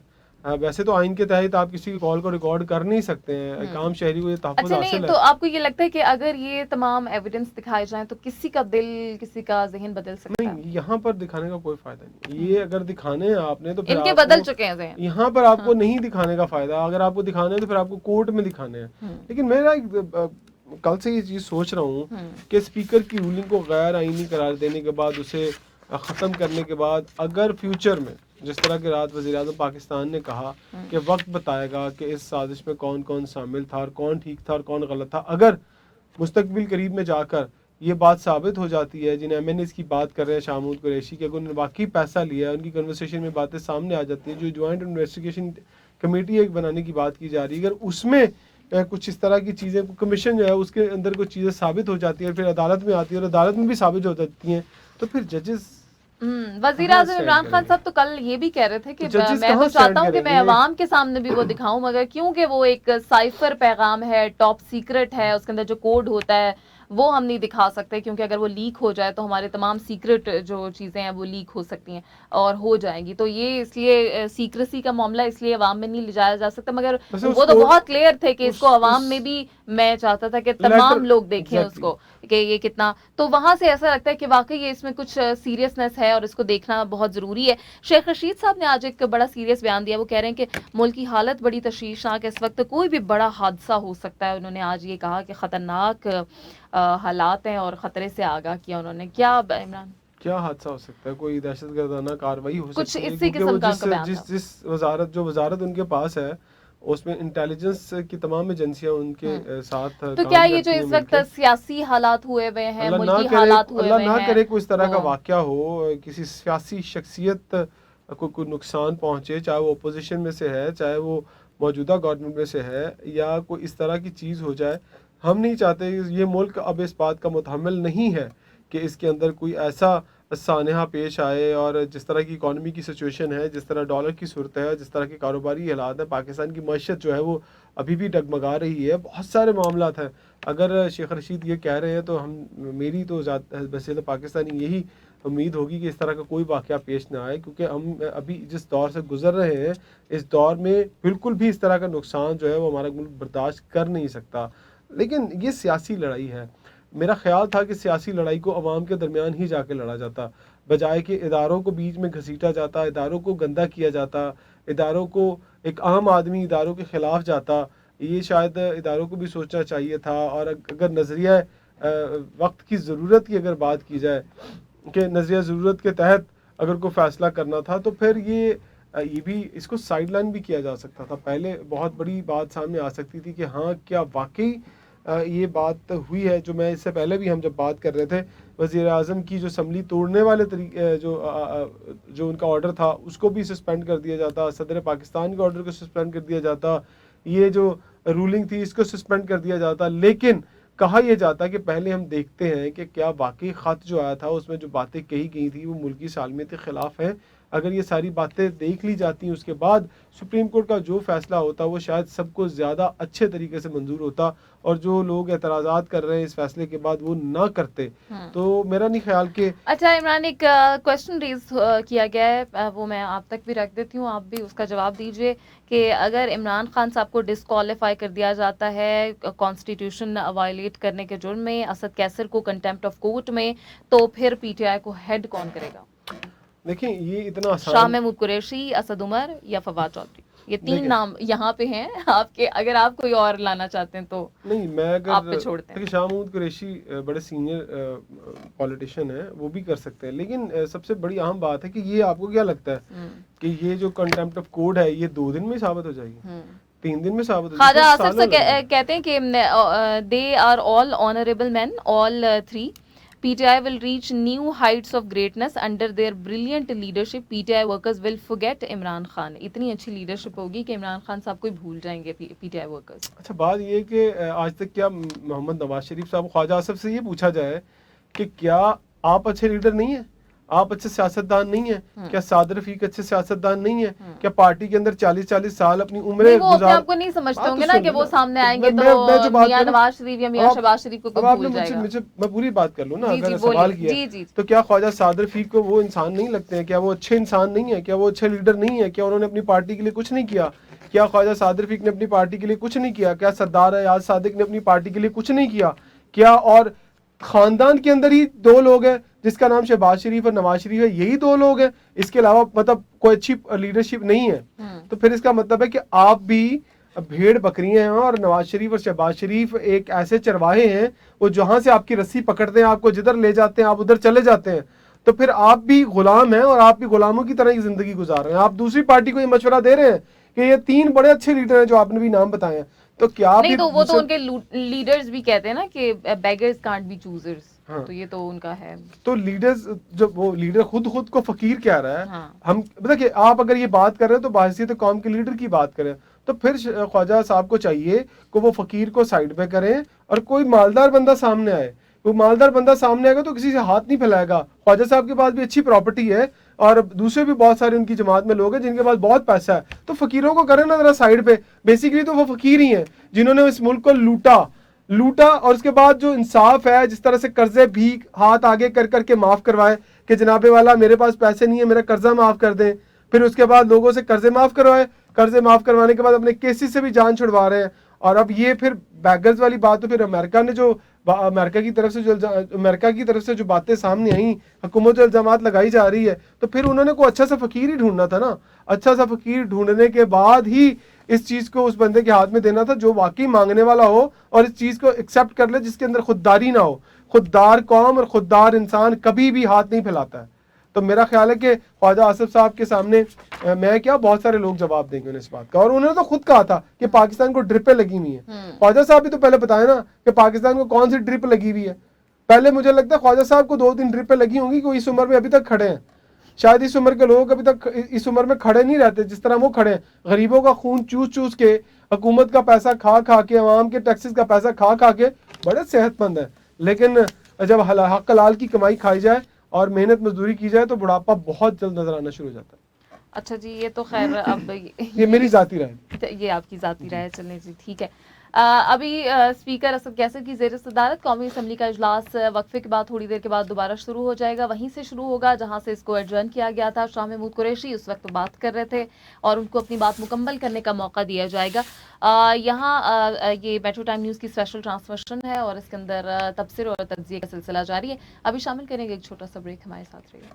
ویسے تو آئین کے تحت آپ کسی کی کال کو ریکارڈ کر نہیں سکتے ہیں, عام شہری کو یہ تحفظ حاصل ہے. نہیں, تو آپ کو یہ لگتا ہے کہ اگر یہ تمام ایویڈنس دکھائے جائیں تو کسی کا دل, کسی کا ذہن بدل سکتا ہے؟ نہیں, یہاں پر دکھانے کا کوئی فائدہ نہیں. یہ اگر دکھانے ہیں آپ نے تو پھر ان کے بدل چکے ہیں ذہن. یہاں پر آپ کو نہیں دکھانے کا فائدہ, اگر آپ کو دکھانے ہیں تو پھر آپ کو کورٹ میں دکھانے ہیں. لیکن میرا کل سے یہ چیز سوچ رہا ہوں کہ اسپیکر کی رولنگ کو غیر آئینی قرار دینے کے بعد, اسے ختم کرنے کے بعد, اگر فیوچر میں جس طرح کہ رات وزیر اعظم پاکستان نے کہا کہ وقت بتائے گا کہ اس سازش میں کون کون شامل تھا اور کون ٹھیک تھا اور کون غلط تھا, اگر مستقبل قریب میں جا کر یہ بات ثابت ہو جاتی ہے, جن ایم این ایز کی بات کر رہے ہیں شامود قریشی کے, اگر انہوں نے واقعی پیسہ لیا ہے, ان کی کنورسیشن میں باتیں سامنے آ جاتی ہیں, جو جوائنٹ انویسٹیگیشن کمیٹی ایک بنانے کی بات کی جا رہی ہے, اگر اس میں کچھ اس طرح کی چیزیں, کمیشن جو ہے اس کے اندر کچھ چیزیں ثابت ہو جاتی ہیں, پھر عدالت میں آتی ہے اور عدالت میں بھی ثابت ہو جاتی ہیں, تو پھر ججز. وزیر اعظم عمران خان صاحب تو کل یہ بھی کہہ رہے تھے کہ میں تو چاہتا ہوں کہ میں عوام کے سامنے بھی وہ دکھاؤں, مگر کیونکہ وہ ایک سائفر پیغام ہے, ٹاپ سیکرٹ ہے, اس کے اندر جو کوڈ ہوتا ہے وہ ہم نہیں دکھا سکتے, کیونکہ اگر وہ لیک ہو جائے تو ہمارے تمام سیکرٹ جو چیزیں ہیں وہ لیک ہو سکتی ہیں اور ہو جائیں گی. تو یہ اس لیے سیکریسی کا معاملہ اس لیے عوام میں نہیں لے جایا جا سکتا, مگر وہ تو بہت کلیئر تھے کہ اس کو عوام میں بھی, میں چاہتا تھا کہ تمام لوگ دیکھیں اس کو کہ یہ کتنا, تو وہاں سے ایسا لگتا ہے کہ واقعی یہ اس میں کچھ سیریسنس ہے اور اس کو دیکھنا بہت ضروری ہے. شیخ رشید صاحب نے آج ایک بڑا سیریس بیان دیا, وہ کہہ رہے ہیں کہ ملک کی حالت بڑی تشویشناک ہے, اس وقت کوئی بھی بڑا حادثہ ہو سکتا ہے. انہوں نے آج یہ کہا کہ خطرناک حالات ہیں اور خطرے سے آگاہ کیا انہوں نے. کیا عمران, کیا حادثہ ہو سکتا ہے؟ کوئی دہشت گردانہ کارروائی ہو کچھ سکتی ہے, اسی قسم کا جس وزارت ان کے پاس ہے اس میں انٹیلیجنس کی تمام ایجنسیاں ان کے ساتھ. تو کیا یہ جو اس وقت سیاسی حالات ہوئے ہوئے ہیں, ملکی حالات ہوئے ہوئے ہیں, اللہ نہ کرے کوئی اس طرح کا واقعہ ہو, کسی سیاسی شخصیت کو کوئی نقصان پہنچے, چاہے وہ اپوزیشن میں سے ہے, چاہے وہ موجودہ گورنمنٹ میں سے ہے, یا کوئی اس طرح کی چیز ہو جائے. ہم نہیں چاہتے, یہ ملک اب اس بات کا متحمل نہیں ہے کہ اس کے اندر کوئی ایسا سانحہ پیش آئے, اور جس طرح کی اکانومی کی سچویشن ہے, جس طرح ڈالر کی صورت ہے, جس طرح کے کاروباری حالات ہیں, پاکستان کی معیشت جو ہے وہ ابھی بھی ڈگمگا رہی ہے, بہت سارے معاملات ہیں. اگر شیخ رشید یہ کہہ رہے ہیں تو میری تو بحیثیت پاکستانی یہی امید ہوگی کہ اس طرح کا کوئی واقعہ پیش نہ آئے, کیونکہ ہم ابھی جس دور سے گزر رہے ہیں اس دور میں بالکل بھی اس طرح کا نقصان جو ہے وہ ہمارا ملک برداشت کر نہیں سکتا. لیکن یہ سیاسی لڑائی ہے. میرا خیال تھا کہ سیاسی لڑائی کو عوام کے درمیان ہی جا کے لڑا جاتا, بجائے کہ اداروں کو بیچ میں گھسیٹا جاتا, اداروں کو گندا کیا جاتا, اداروں کو ایک عام آدمی اداروں کے خلاف جاتا. یہ شاید اداروں کو بھی سوچنا چاہیے تھا. اور اگر نظریہ وقت کی ضرورت کی اگر بات کی جائے کہ نظریہ ضرورت کے تحت اگر کوئی فیصلہ کرنا تھا تو پھر یہ بھی اس کو سائیڈ لائن بھی کیا جا سکتا تھا. پہلے بہت بڑی بات سامنے آ سکتی تھی کہ ہاں کیا واقعی یہ بات ہوئی ہے. جو میں اس سے پہلے بھی ہم جب بات کر رہے تھے وزیر اعظم کی جو اسمبلی توڑنے والے طریقے جو ان کا آرڈر تھا اس کو بھی سسپینڈ کر دیا جاتا, صدر پاکستان کے آرڈر کو سسپینڈ کر دیا جاتا, یہ جو رولنگ تھی اس کو سسپینڈ کر دیا جاتا. لیکن کہا یہ جاتا کہ پہلے ہم دیکھتے ہیں کہ کیا واقعی خط جو آیا تھا اس میں جو باتیں کہی گئی تھی وہ ملکی سالمیت کے خلاف ہیں. اگر یہ ساری باتیں دیکھ لی جاتی ہیں اس کے بعد سپریم کورٹ کا جو فیصلہ ہوتا وہ شاید سب کو زیادہ اچھے طریقے سے منظور ہوتا, اور جو لوگ اعتراضات کر رہے ہیں اس فیصلے کے بعد وہ نہ کرتے. تو میرا نہیں خیال کہ اچھا عمران, ایک کوشچن ریز کیا گیا ہے, وہ میں آپ تک بھی رکھ دیتی ہوں, آپ بھی اس کا جواب دیجئے کہ اگر عمران خان صاحب کو ڈسکوالیفائی کر دیا جاتا ہے کانسٹیٹیوشن وائلیٹ کرنے کے جرم میں, اسد کیسر کو کنٹیمپٹ آف کورٹ میں, تو پھر پی ٹی آئی کو ہیڈ کون کرے گا؟ دیکھیں یہ اتنا آسان, شاہ محمود قریشی, اسد عمر یا فواد چودھری, یہ تین نام یہاں پہ ہیں آپ کے, اگر آپ کوئی اور لانا چاہتے ہیں تو نہیں میں اگر آپ پہ چھوڑتے ہیں. شاہ محمود قریشی بڑے سینئر پولیٹیشین ہیں, وہ بھی کر سکتے ہیں. لیکن سب سے بڑی اہم بات ہے کہ یہ آپ کو کیا لگتا ہے کہ یہ جو کنٹیمپٹ آف کورٹ ہے یہ 2 دن میں ثابت ہو جائے گی, 3 دن میں ثابت ہو جائے گی؟ خواجہ آصف سے کہتے ہیں کہ they are all honourable men, all 3. PTI will reach new heights of greatness under their brilliant leadership. PTI workers will forget Imran Khan. اتنی اچھی لیڈرشپ ہوگی کہ عمران خان صاحب کو بھول جائیں گے PTI workers. اچھا بات یہ کہ آج تک کیا محمد نواز شریف صاحب خواجہ آصف سے یہ پوچھا جائے کہ کیا آپ اچھے لیڈر نہیں ہیں, آپ اچھے سیاستدان نہیں ہیں, کیا سعد رفیق اچھے سیاستدان نہیں ہیں, کیا پارٹی کے اندر 40 سال اپنی عمریں گزار آپ کو نہیں سمجھتے ہوں گے نا کہ وہ سامنے آئیں گے تو میاں نواز شریف یا میاں شہباز شریف کو بھول جائے گا. میں پوری بات کر لوں نا, اگر سوال کیا تو کیا خواجہ سعد رفیق کو وہ انسان نہیں لگتے ہیں, کیا وہ اچھے انسان نہیں ہیں, کیا وہ اچھے لیڈر نہیں ہیں, کیا انہوں نے اپنی پارٹی کے لیے کچھ نہیں کیا, کیا خواجہ سعد رفیق نے اپنی پارٹی کے لیے کچھ نہیں کیا, کیا سردار ایاز صادق نے اپنی پارٹی کے لیے کچھ نہیں کیا, کیا اور خاندان کے اندر ہی 2 لوگ ہیں جس کا نام شہباز شریف اور نواز شریف ہے, یہی 2 لوگ ہیں, اس کے علاوہ مطلب کوئی اچھی لیڈرشپ نہیں ہے. تو پھر اس کا مطلب ہے کہ آپ بھی بھیڑ بکریاں ہیں اور نواز شریف اور شہباز شریف ایک ایسے چرواہے ہیں وہ جہاں سے آپ کی رسی پکڑتے ہیں, آپ کو جدھر لے جاتے ہیں آپ ادھر چلے جاتے ہیں. تو پھر آپ بھی غلام ہیں اور آپ بھی غلاموں کی طرح کی زندگی گزار رہے ہیں. آپ دوسری پارٹی کو یہ مشورہ دے رہے ہیں کہ یہ 3 بڑے اچھے لیڈر ہیں جو آپ نے بھی نام بتائے ہیں, تو کیا نہیں, تو وہ تو ان کے لیڈرز بھی کہتے ہیں نا کہ بیگرز کانٹ بی چوزرز, تو یہ تو ان کا ہے. تو لیڈرز جب وہ لیڈر خود کو فقیر کہہ رہا ہے, ہم دیکھیں آپ اگر یہ بات کر رہے ہیں تو بحیثیت قوم کے لیڈر کی بات کریں, تو پھر خواجہ صاحب کو چاہیے کہ وہ فقیر کو سائڈ پہ کریں اور کوئی مالدار بندہ سامنے آئے. وہ مالدار بندہ سامنے آئے گا تو کسی سے ہاتھ نہیں پھیلائے گا. خواجہ صاحب کے پاس بھی اچھی پراپرٹی ہے اور دوسرے بھی بہت سارے ان کی جماعت میں لوگ ہیں جن کے پاس بہت پیسہ ہے, تو فقیروں کو کریں نا ذرا سائڈ پہ. بیسیکلی تو وہ فقیر ہی ہیں جنہوں نے اس ملک کو لوٹا اور اس کے بعد جو انصاف ہے, جس طرح سے قرضے بھیک ہاتھ آگے کر کے معاف کروائے کہ جناب والا میرے پاس پیسے نہیں ہے, میرا قرضہ معاف کر دیں, پھر اس کے بعد لوگوں سے قرضے معاف کروائے, قرضے معاف کروانے کے بعد اپنے کیسز سے بھی جان چھڑوا رہے ہیں. اور اب یہ پھر بیگرز والی بات, تو پھر امریکہ کی طرف سے جو باتیں سامنے آئیں, حکومت جو الزامات لگائی جا رہی ہے, تو پھر انہوں نے کوئی اچھا سا فقیر ہی ڈھونڈنا تھا نا. اچھا سا فقیر ڈھونڈنے کے بعد ہی اس چیز کو اس بندے کے ہاتھ میں دینا تھا جو واقعی مانگنے والا ہو اور اس چیز کو ایکسیپٹ کر لے, جس کے اندر خودداری نہ ہو. خوددار قوم اور خوددار انسان کبھی بھی ہاتھ نہیں پھیلاتا ہے. تو میرا خیال ہے کہ خواجہ آصف صاحب کے سامنے میں کیا بہت سارے لوگ جواب دیں گے انہیں اس بات کا, اور انہوں نے تو خود کہا تھا کہ پاکستان کو ڈرپیں لگی ہوئی ہیں. خواجہ صاحب بھی تو پہلے بتائیں نا کہ پاکستان کو کون سی ڈرپ لگی ہوئی ہے. پہلے مجھے لگتا ہے خواجہ صاحب کو 2-3 ڈرپیں لگی ہوں گی کہ اس عمر میں ابھی تک کھڑے ہیں. شاید اس عمر کے لوگ ابھی تک اس عمر میں کھڑے نہیں رہتے جس طرح وہ کھڑے ہیں. غریبوں کا خون چوس کے, حکومت کا پیسہ کھا کے, عوام کے ٹیکسز کا پیسہ کھا کے بڑے صحت مند ہیں. لیکن جب حق حلال کی کمائی کھائی جائے اور محنت مزدوری کی جائے تو بڑھاپا بہت جلد نظر آنا شروع ہو جاتا ہے. اچھا جی, یہ تو خیر اب یہ میری ذاتی رائے ہے, یہ آپ کی ذاتی رائے, چلیں جی ٹھیک ہے. ابھی اسپیکر اسد کیسر کی زیر صدارت قومی اسمبلی کا اجلاس وقفے کے بعد تھوڑی دیر کے بعد دوبارہ شروع ہو جائے گا. وہیں سے شروع ہوگا جہاں سے اس کو ایڈجرن کیا گیا تھا. شاہ محمود قریشی اس وقت بات کر رہے تھے اور ان کو اپنی بات مکمل کرنے کا موقع دیا جائے گا. یہاں یہ میٹرو ٹائم نیوز کی اسپیشل ٹرانسمیشن ہے اور اس کے اندر تبصرے اور تجزیے کا سلسلہ جاری ہے. ابھی شامل کریں گے ایک چھوٹا سا بریک, ہمارے ساتھ رہیے.